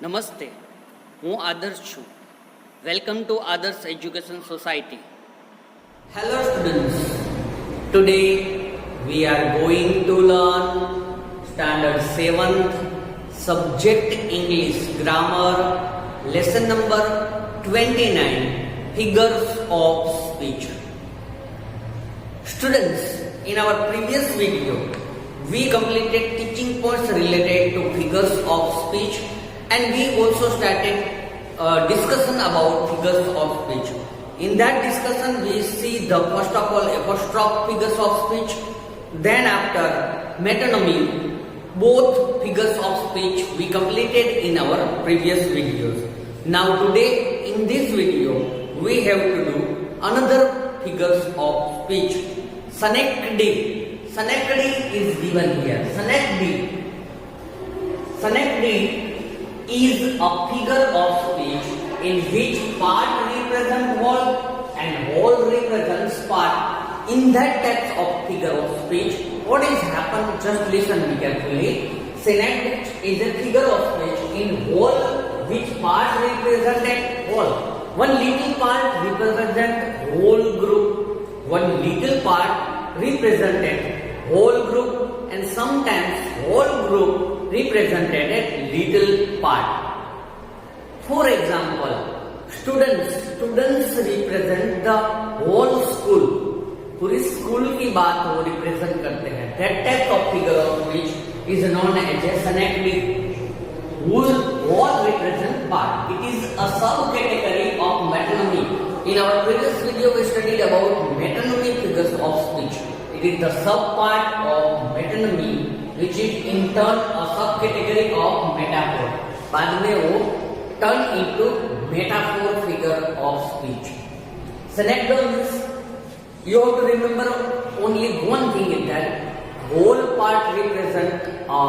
નમસ્તે, હું આદર્શ છું. વેલકમ ટુ આદર્શ education society. Hello students, today we are going to learn standard 7th subject English grammar lesson number 29 figures of speech. Students, in our previous video we completed teaching points related to figures of speech, and we also started discussion about figures of speech. In that discussion we see the first of all apostrophe figures of speech, then after metonymy. Both figures of speech we completed in our previous videos. Now today in this video we have to do another figures of speech. Synecdoche. Synecdoche is given here. Synecdoche is a figure of speech in which part represents whole and whole represents part. In that type of figure of speech, what is happened? Just listen carefully. Synecdoche is a figure of speech in whole which part represented whole. One little part represented whole group. One little part represented whole group, and sometimes whole group represented a little part. For example, students represent the whole school. पूरी school की बात वो represent करते हैं. That type of figure of speech is known as a synecdoche. Whole represent part. It is a subcategory of metonymy. In our previous video we studied about metonymy figures of speech. It is the subpart of metonymy, which is in turn a subcategory of metaphor. बाद में वो turn into metaphor figure of speech. Synecdoche means you have to remember only one thing, is that whole part represent a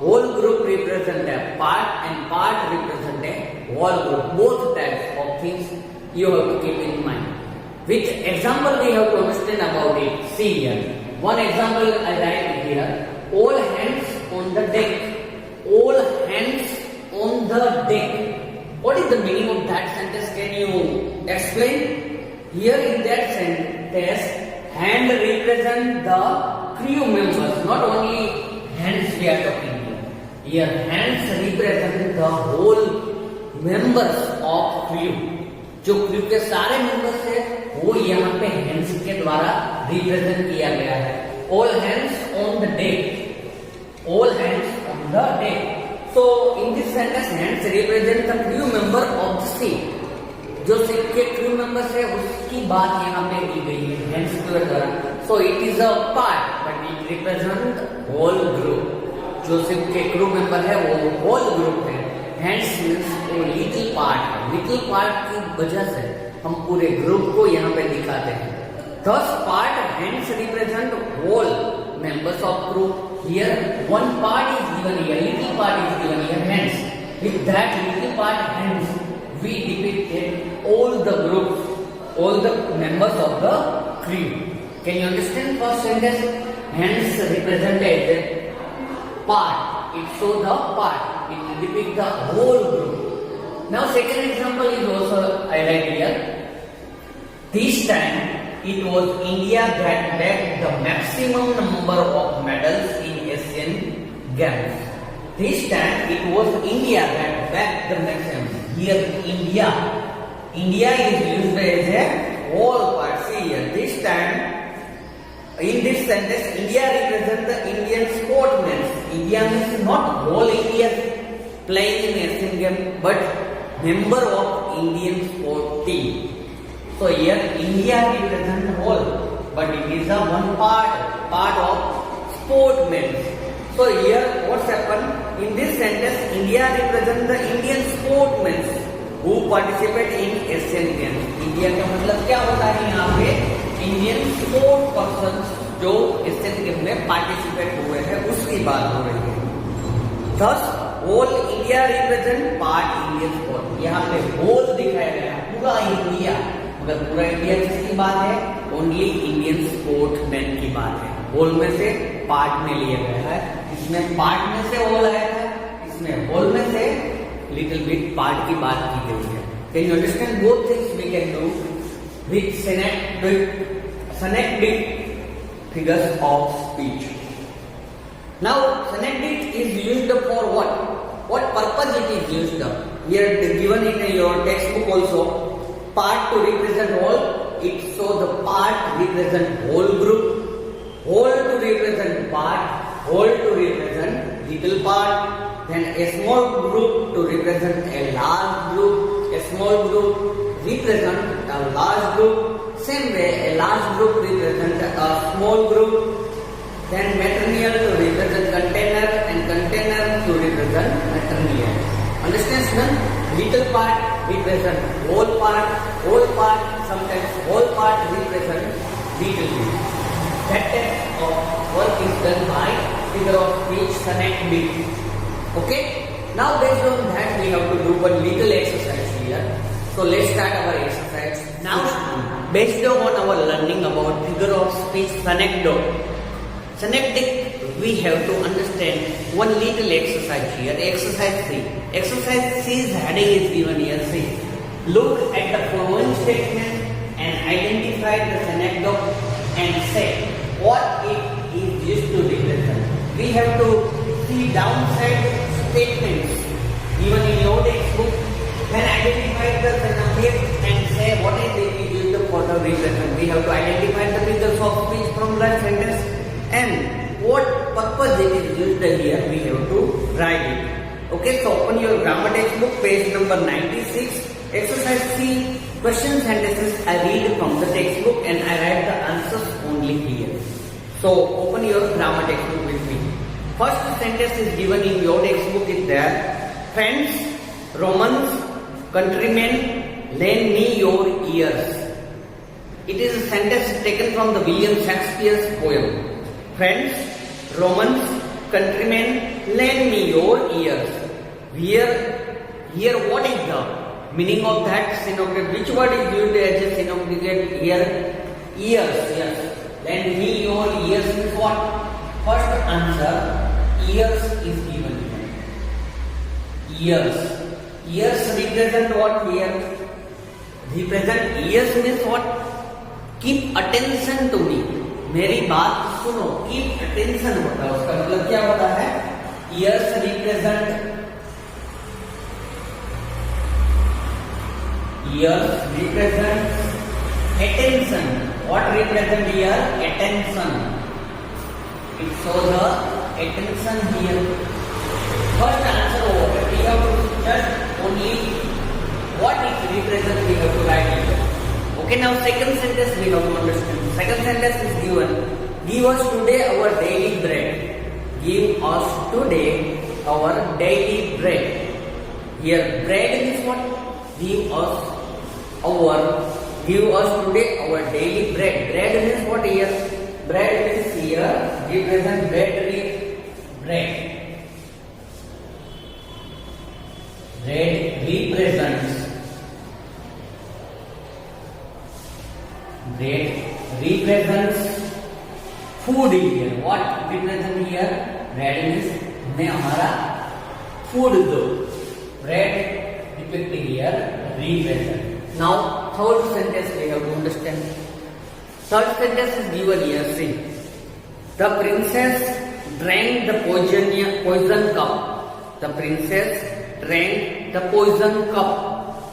whole group represent a part, and part represent a whole group. Both types of things you have to keep in mind. Which example we have to understand about it? See here. One example I write here. All hands on the deck. All hands on the deck. What is the meaning of that sentence? Can you explain? Here in that sentence, hand represent the crew members. Not only hands we are talking here. Here hands represent the whole members of crew. जो crew के सारे members है वो यहाँ पे hands के द्वारा represent किया गया है. All hands on the deck. All hands on the deck. So in this sentence hands represent the crew member of the ship. जो शिप के क्रू मेंबर्स है उसकी बात यहाँ पे की गई है हैंड्स के द्वारा. So it is a part but it represent whole group. जो शिप के क्रू मेंबर है वो होल ग्रुप है. हैंड्स मीन्स वो लिटिल पार्ट. लिटिल पार्ट की वजह से हम पूरे ग्रुप को यहाँ पे दिखाते हैं. Thus part hands represent whole members of crew. Here one part is given here, little part is given here, hands. With that little part hands we depicted all the groups, all the members of the crew. Can you understand first sentence? Hands represented part. It shows the part. It depicts the whole group. Now second example is also I write here. This time it was India that bagged the maximum number of medals in Asian Games. This time it was India that bagged the maximum. Here India is used as a whole part. See here. This time in this sentence India represents the Indian sportsmen. India means not whole India playing in Asian Games, but member of Indian sport team. So here India represents whole, but it is a one part of sportsmen. So here what's happened in this sentence? India represents the Indian sportsmen who participate in Asian Games. India का मतलब क्या होता है यहाँ पे? Indian sport persons जो Asian game में participate हुए हैं उसकी बात हो रही है. Thus whole India represent part Indian sport. यहाँ पे whole दिखाया गया पूरा इंडिया. मगर पूरा इंडिया किसकी बात है? ओनली इंडियन स्पोर्ट्समैन की बात है. होल में से पार्ट में लिया गया है. इसमें पार्ट में से होल आया है, इसमें होल में से little bit part की बात की गई है. Can you understand? Both things we can do with synecdoche figures of speech. Now synecdoche is used for what? What purpose it is used? Here given in your textbook also, part to represent whole. It so the part represent whole group, whole to represent part, whole to represent little part, then a small group to represent a large group, a small group represent a large group, same way a large group represent a small group, then matrilineal to represent container and container to represent matrilineal. Understand, student? Little part represent whole part, sometimes whole part represent little bit. That type of work is done by figure of speech synecdoche. Okay? Now based on that we have to do one little exercise here. So let's start our exercise. Now based on our learning about figure of speech synecdoche, we have to understand one little exercise here. Exercise C. Exercise C's heading is given here. See, look at the following statement and identify the synecdoche and say what it is used to represent. We have to see downside statements given in your textbook. Then identify the synecdoche and say what it is used for the represent. We have to identify the figures of speech from that sentence and what purpose it is used here. We have to write it. Okay, so open your grammar textbook, page number 96, exercise C, question sentences. I read from the textbook and I write the answers only here. So open your grammar textbook with me. First sentence is given in your textbook is there. Friends, Romans, countrymen, lend me your ears. It is a sentence taken from the William Shakespeare's poem. Friends, Romans, countrymen, lend me your ears. Here what is the meaning of that synecdoche? Which word is used as a synecdoche here? Ears, yes. Lend me your ears means what? First answer, ears is given here. Ears represent what here? Represent ears means what? Keep attention to me. मेरी बात सुनो. Keep attention होता है, उसका मतलब क्या होता है? Ears represent attention. What represent here? Attention. It shows the attention here. First answer over. We have to just only what it represents. We have to write it. Okay, now second sentence we have to understand. Second sentence is given. Give us today our daily bread. Give us today our daily bread. Here bread is what? Give us today our daily bread. Bread means what here? Bread is here. Represent bread. Bread represents food here. What represent here? Bread means हमें हमारा food दो. Bread depicting here represent. Now third sentence we have to understand. Third sentence is given here. See, the princess drank the poison cup. The princess drank the poison cup.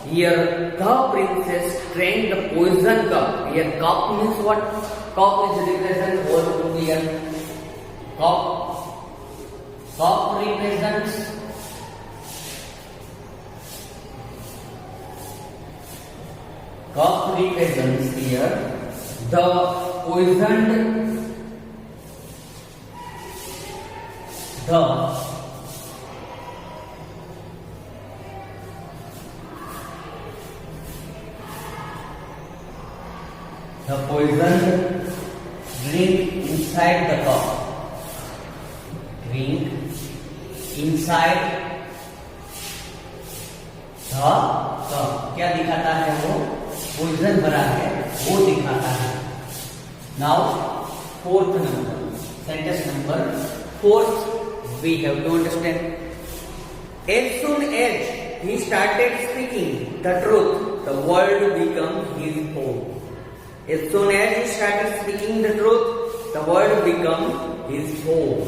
Here the princess drank the poison cup. Here cup means what? Cup is represent whole here. Cup represents here the poisoned the poisoned drink inside the cup. Drink inside the cup. क्या दिखाता है वो? Poisson भरा है वो दिखाता है. Now fourth number, sentence number fourth, we have to understand. As soon as he started speaking the truth, the world became his home. As soon as he started speaking the truth, the world became his home.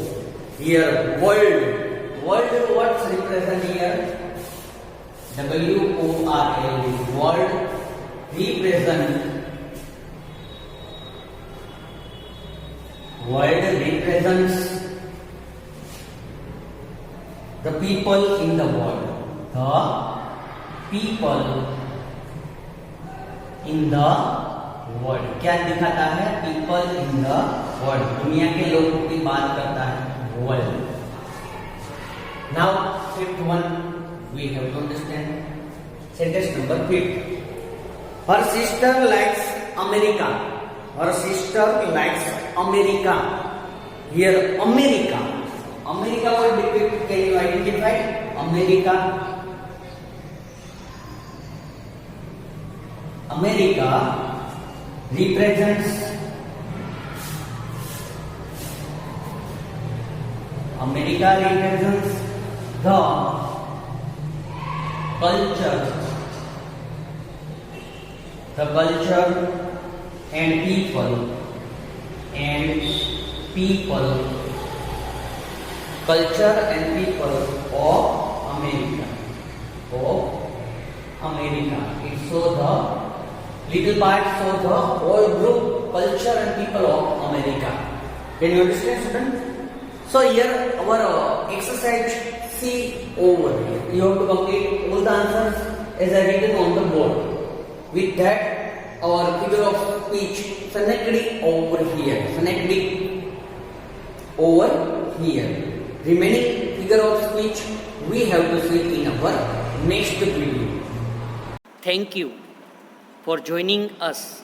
Here, world, what's represent here? W-O-R-L, world represents the people in the world. The people in the world. क्या दिखाता है? People in the world. दुनिया के लोगों की बात करता है world. Now, fifth one we have to understand. Sentence number 5. Her sister likes America. Her sister likes America. Here, America. America, what depict? Can you identify? America. America represents the culture and people culture and people of America. It shows the little part shows the whole group, culture and people of America. Can you understand, students? So here our exercise C over here. You have to complete all the answers as I written on the board. With that, our figure of speech phonetically over here. Remaining figure of speech we have to see in our next video. Thank you for joining us.